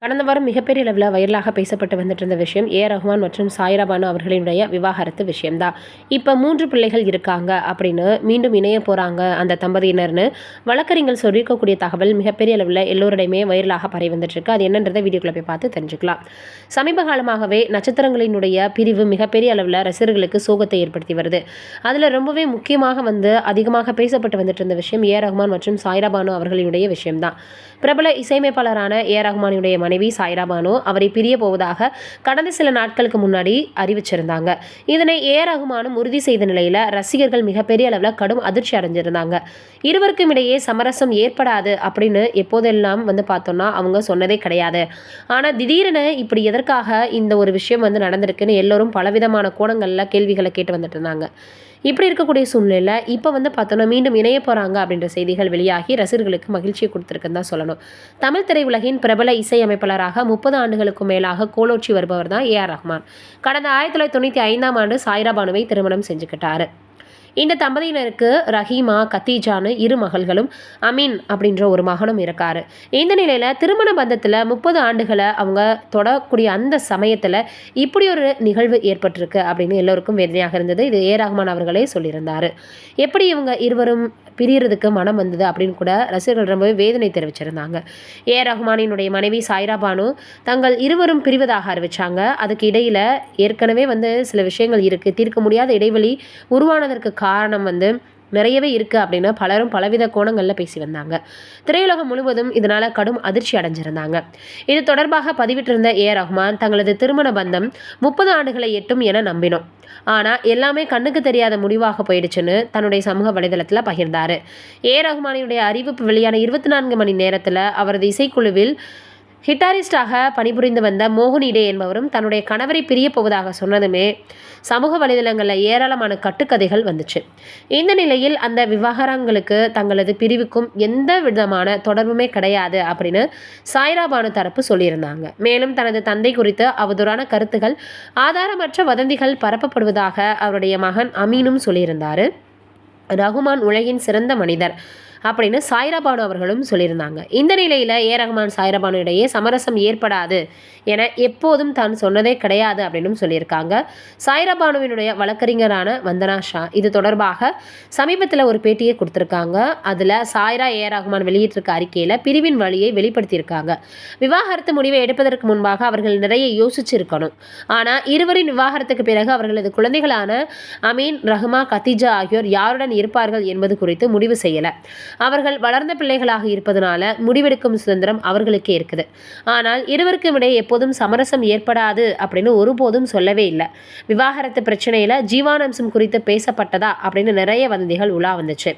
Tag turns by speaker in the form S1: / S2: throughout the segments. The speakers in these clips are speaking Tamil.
S1: கடந்த வாரம் மிகப்பெரிய அளவில் வைரலாக பேசப்பட்டு வந்துட்டு இருந்த விஷயம் ரஹ்மான் மற்றும் சாய்ரா பானு அவர்களினுடைய விவாகரத்து விஷயம்தான். இப்போ 3 பிள்ளைகள் இருக்காங்க அப்படின்னு மீண்டும் இணைய போகிறாங்க அந்த தம்பதியினர்னு வழக்கறிஞர்கள் சொல்லியிருக்கக்கூடிய தகவல் மிகப்பெரிய அளவில் எல்லோருடையுமே வைரலாக பரவி வந்துட்டுருக்கு. அது என்னன்றதை வீடியோக்குள்ள போய் பார்த்து தெரிஞ்சுக்கலாம். சமீப காலமாகவே நட்சத்திரங்களினுடைய பிரிவு மிகப்பெரிய அளவில் ரசிகர்களுக்கு சோகத்தை ஏற்படுத்தி வருது. அதில் ரொம்பவே முக்கியமாக அதிகமாக பேசப்பட்டு வந்துட்டு இருந்த விஷயம் ரஹ்மான் மற்றும் சாய்ரா பானு அவர்களினுடைய விஷயம்தான். பிரபல இசையமைப்பாளரான ரஹ்மானுடைய மனைவி சாய்ரா பானு அவரை பிரிய போவதாக கடந்த சில நாட்களுக்கு முன்னாடி அறிவிச்சிருந்தாங்க. இதனை ரஹ்மானும் உறுதி செய்த நிலையில ரசிகர்கள் மிகப்பெரிய அளவில் கடும் அதிர்ச்சி அடைஞ்சிருந்தாங்க. இருவருக்கும் இடையே சமரசம் ஏற்படாது அப்படின்னு எப்போதெல்லாம் பார்த்தோம்னா அவங்க சொன்னதே கிடையாது. ஆனா திடீரென இப்படி எதற்காக இந்த ஒரு விஷயம் நடந்திருக்குன்னு எல்லோரும் பலவிதமான கோணங்கள்ல கேள்விகளை கேட்டு வந்துட்டு இருந்தாங்க. இப்படி இருக்கக்கூடிய சூழ்நிலையில் இப்போ பார்த்தோன்னா மீண்டும் இணைய போகிறாங்க அப்படின்ற செய்திகள் வெளியாகி ரசிகர்களுக்கு மகிழ்ச்சியை கொடுத்துருக்குன்னு தான் சொல்லணும். தமிழ் திரையுலகின் பிரபல இசையமைப்பாளராக 30 ஆண்டுகளுக்கும் மேலாக கோலோச்சி வருபவர் தான் ரஹ்மான். கடந்த 1995ஆம் ஆண்டு சாய்ரா பானுவை திருமணம் செஞ்சுக்கிட்டாரு. இந்த தம்பதியினருக்கு ரஹீமா, கத்தீஜான்னு 2 மகள்களும் அமீன் அப்படின்ற ஒரு மகனும் இருக்காரு. இந்த நிலையில் திருமண பந்தத்தில் 30 ஆண்டுகளை அவங்க தொடக்கூடிய அந்த சமயத்தில் இப்படி ஒரு நிகழ்வு ஏற்பட்டிருக்கு அப்படின்னு எல்லோருக்கும் வேதனையாக இருந்தது. இது ரஹ்மான் அவர்களே சொல்லியிருந்தார். எப்படி இவங்க இருவரும் பிரியறதுக்கு மனம் வந்தது அப்படின்னு கூட ரசிகர்கள் ரொம்பவே வேதனை தெரிவிச்சிருந்தாங்க. ரஹ்மானினுடைய மனைவி சாய்ரா பானு தங்கள் இருவரும் பிரிவதாக அறிவிச்சாங்க. அதுக்கு இடையில் ஏற்கனவே சில விஷயங்கள் இருக்குது, தீர்க்க முடியாத இடைவெளி உருவானதற்கு காரணம் நிறையவே இருக்குது அப்படின்னு பலரும் பலவித கோணங்களில் பேசி வந்தாங்க. திரையுலகம் முழுவதும் இதனால் கடும் அதிர்ச்சி அடைஞ்சிருந்தாங்க. இது தொடர்பாக பதிவிட்டிருந்த ரஹ்மான் தங்களது திருமண பந்தம் 30 ஆண்டுகளை எட்டும் என நம்பினோம். ஆனால் எல்லாமே கண்ணுக்கு தெரியாத முடிவாக போயிடுச்சுன்னு தன்னுடைய சமூக வலைதளத்தில் பகிர்ந்தார். ரஹ்மானினுடைய அறிவிப்பு வெளியான 24 மணி நேரத்தில் அவரது இசைக்குழுவில் ஹிட்டாரிஸ்டாக பணிபுரிந்து வந்த மோகன் இடே என்பவரும் தன்னுடைய கணவரை பிரிய போவதாக சொன்னதுமே சமூக வலைதளங்களில் ஏராளமான கட்டுக்கதைகள் வந்துச்சு. இந்த நிலையில் அந்த விவகாரங்களுக்கு தங்களது பிரிவுக்கும் எந்த விதமான தொடர்புமே கிடையாது அப்படின்னு சாய்ரா பானு தரப்பு சொல்லியிருந்தாங்க. மேலும் தனது தந்தை குறித்து அவதூறான கருத்துகள், ஆதாரமற்ற வதந்திகள் பரப்பப்படுவதாக அவருடைய மகன் அமீனும் சொல்லியிருந்தார். ரஹ்மான் உலகின் சிறந்த மனிதர் அப்படின்னு சாய்ரா பானு அவர்களும் சொல்லியிருந்தாங்க. இந்த நிலையில் ரஹ்மான் சாய்ரா பானு இடையே சமரசம் ஏற்படாது என எப்போதும் தான் சொன்னதே கிடையாது அப்படின்னு சொல்லியிருக்காங்க. சாய்ரா பானுவினுடைய வழக்கறிஞரான வந்தனா ஷா இது தொடர்பாக சமீபத்தில் ஒரு பேட்டியை கொடுத்துருக்காங்க. அதில் சாய்ரா ரஹ்மான் வெளியிட்டிருக்க அறிக்கையில் பிரிவின் வழியை வெளிப்படுத்தியிருக்காங்க. விவாகரத்து முடிவை எடுப்பதற்கு முன்பாக அவர்கள் நிறைய யோசிச்சிருக்கணும். ஆனால் இருவரின் விவாகரத்துக்கு பிறகு அவர்களது குழந்தைகளான அமீன், ரஹ்மா, கத்தீஜா ஆகியோர் யாருடன் இருப்பார்கள் என்பது குறித்து முடிவு செய்யலை. அவர்கள் வளர்ந்த பிள்ளைகளாக இருப்பதனால முடிவெடுக்கும் சுதந்திரம் அவர்களுக்கே இருக்குது. ஆனால் இருவருக்கும் இடையே எப்போதும் சமரசம் ஏற்படாது அப்படின்னு ஒருபோதும் சொல்லவே இல்லை. விவாகரத்து பிரச்சனையில ஜீவானம்சம் குறித்து பேசப்பட்டதா அப்படின்னு நிறைய வதந்திகள் உலா வந்துச்சு.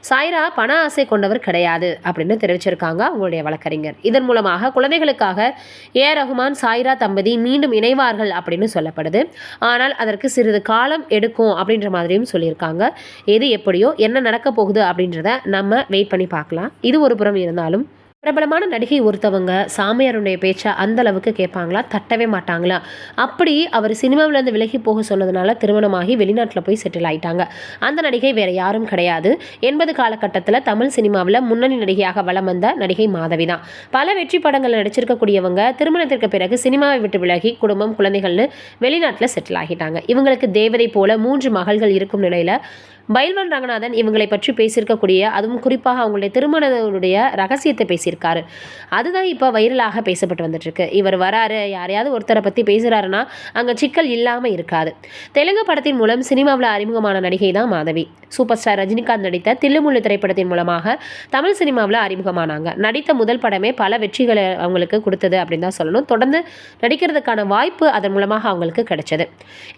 S1: சாய்ரா பண ஆசை கொண்டவர் கிடையாது அப்படின்னு தெரிவிச்சிருக்காங்க அவங்களுடைய வழக்கறிஞர். இதன் மூலமாக குழந்தைகளுக்காக ரஹ்மான், சாய்ரா தம்பதி மீண்டும் இணைவார்கள் அப்படின்னு சொல்லப்படுது. ஆனால் அதற்கு சிறிது காலம் எடுக்கும் அப்படின்ற மாதிரியும் சொல்லியிருக்காங்க. எது எப்படியோ என்ன நடக்க போகுது அப்படின்றத நம்ம வெயிட் பண்ணி பார்க்கலாம். இது ஒரு புறம் இருந்தாலும் பிரபலமான நடிகை ஒருத்தவங்க சாமியாருடைய பேச்சை அந்த அளவுக்கு கேட்பாங்களா, தட்டவே மாட்டாங்களா. அப்படி அவர் சினிமாவிலேருந்து விலகி போக சொன்னதுனால திருமணமாகி வெளிநாட்டில் போய் செட்டில் ஆயிட்டாங்க. அந்த நடிகை வேற யாரும் கிடையாது. 80 காலகட்டத்தில் தமிழ் சினிமாவில் முன்னணி நடிகையாக வலம் வந்த நடிகை மாதவி தான். பல வெற்றி படங்கள் நடிச்சிருக்கக்கூடியவங்க திருமணத்திற்கு பிறகு சினிமாவை விட்டு விலகி குடும்பம், குழந்தைகள்னு வெளிநாட்டில் செட்டில் ஆகிட்டாங்க. இவங்களுக்கு தேவதை போல 3 மகள்கள் இருக்கும் நிலையில் பைல்வான் ரங்கநாதன் இவங்களை பற்றி பேசியிருக்கக்கூடிய, அதுவும் குறிப்பாக அவங்களுடைய திருமணனுடைய ரகசியத்தை பேசியிருக்காரு. அதுதான் இப்போ வைரலாக பேசப்பட்டு வந்துட்டுருக்கு. இவர் வராரு, யாரையாவது ஒருத்தரை பற்றி பேசுகிறாருன்னா அங்கே சிக்கல் இல்லாமல் இருக்காது. தெலுங்கு படத்தின் மூலம் சினிமாவில் அறிமுகமான நடிகை தான் மாதவி. சூப்பர் ஸ்டார் ரஜினிகாந்த் நடித்த தில்லுமுள்ளு திரைப்படத்தின் மூலமாக தமிழ் சினிமாவில் அறிமுகமானாங்க. நடித்த முதல் படமே பல வெற்றிகளை அவங்களுக்கு கொடுத்தது அப்படின்னு தான் சொல்லணும். தொடர்ந்து நடிக்கிறதுக்கான வாய்ப்பு அதன் மூலமாக அவங்களுக்கு கிடைச்சது.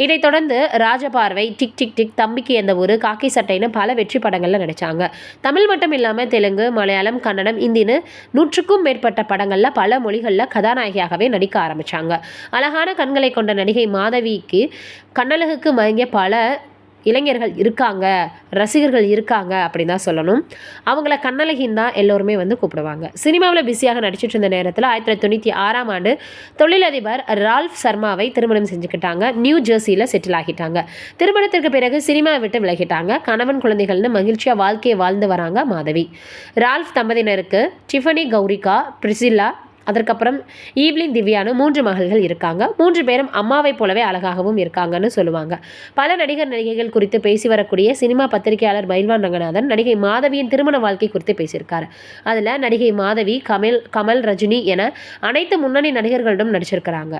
S1: இதைத் தொடர்ந்து ராஜபார்வை, டிக் டிக் டிக், தம்பிக்கு எந்த ஒரு, காக்கி சட்டைன்னு பல வெற்றி படங்களில் நடித்தாங்க. தமிழ் மட்டும் இல்லாமல் தெலுங்கு, மலையாளம், கன்னடம், இந்தின்னு 100க்கும் மேற்பட்ட படங்களில் பல மொழிகளில் கதாநாயகியாகவே நடிக்க ஆரம்பித்தாங்க. அழகான கண்களை கொண்ட நடிகை மாதவிக்கு கண்ணழகுக்கு மயங்கிய பல இளைஞர்கள் இருக்காங்க, ரசிகர்கள் இருக்காங்க அப்படின்னு தான் சொல்லணும். அவங்கள கண்ணழகின்னு தான் எல்லோருமே கூப்பிடுவாங்க. சினிமாவில் பிஸியாக நடிச்சிட்டு இருந்த நேரத்தில் 1996ஆம் ஆண்டு தொழிலதிபர் ரால்ஃப் சர்மாவை திருமணம் செஞ்சுக்கிட்டாங்க. நியூ ஜெர்சியில் செட்டில் ஆகிட்டாங்க. திருமணத்திற்கு பிறகு சினிமாவை விட்டு விலகிட்டாங்க. கணவன், குழந்தைகள்னு மகிழ்ச்சியாக வாழ்க்கையை வாழ்ந்து வராங்க மாதவி. ரால்ஃப் தம்பதியினருக்கு டிஃபனி, கௌரிகா, பிரிசில்லா, அதற்கப்புறம் ஈவ்லின் திவ்யானு 3 மகள்கள் இருக்காங்க. 3 பேரும் அம்மாவைப் போலவே அழகாகவும் இருக்காங்கன்னு சொல்லுவாங்க. பல நடிகர் நடிகைகள் குறித்து பேசி வரக்கூடிய சினிமா பத்திரிகையாளர் பைல்வான் ரங்கநாதன் நடிகை மாதவியின் திருமண வாழ்க்கை குறித்து பேசியிருக்காரு. அதில் நடிகை மாதவி கமல் ரஜினி என அனைத்து முன்னணி நடிகர்களிடம் நடிச்சிருக்கிறாங்க.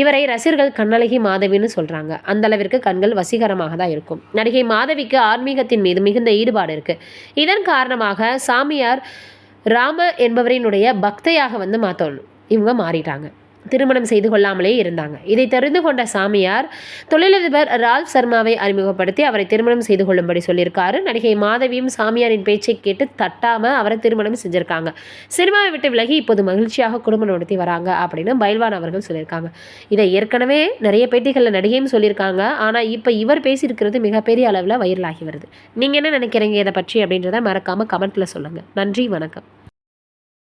S1: இவரை ரசிகர்கள் கண்ணழகி மாதவின்னு சொல்றாங்க. அந்த அளவிற்கு கண்கள் வசீகரமாக தான் இருக்கும். நடிகை மாதவிக்கு ஆன்மீகத்தின் மீது மிகுந்த ஈடுபாடு இருக்கு. இதன் காரணமாக சாமியார் ராம என்பவரினுடைய பக்தையாக இவங்க மாறிட்டாங்க. திருமணம் செய்து கொள்ளாமலே இருந்தாங்க. இதை தெரிந்து கொண்ட சாமியார் தொழிலதிபர் ரால்ஃப் சர்மாவை அறிமுகப்படுத்தி அவரை திருமணம் செய்து கொள்ளும்படி சொல்லியிருக்காரு. நடிகை மாதவியும் சாமியாரின் பேச்சை கேட்டு தட்டாம அவரை திருமணம் செஞ்சிருக்காங்க. சினிமாவை விட்டு விலகி இப்போது மகிழ்ச்சியாக குடும்பம் நடத்தி வராங்க அப்படின்னு பைல்வான் அவர்கள் சொல்லியிருக்காங்க. இதை ஏற்கனவே நிறைய பேட்டிகளில் நடிகையும் சொல்லியிருக்காங்க. ஆனால் இப்போ இவர் பேசியிருக்கிறது மிகப்பெரிய அளவில் வைரலாகி வருது. நீங்கள் என்ன நினைக்கிறீங்க இதை பற்றி அப்படின்றத மறக்காமல் கமெண்ட்டில் சொல்லுங்கள். நன்றி, வணக்கம்.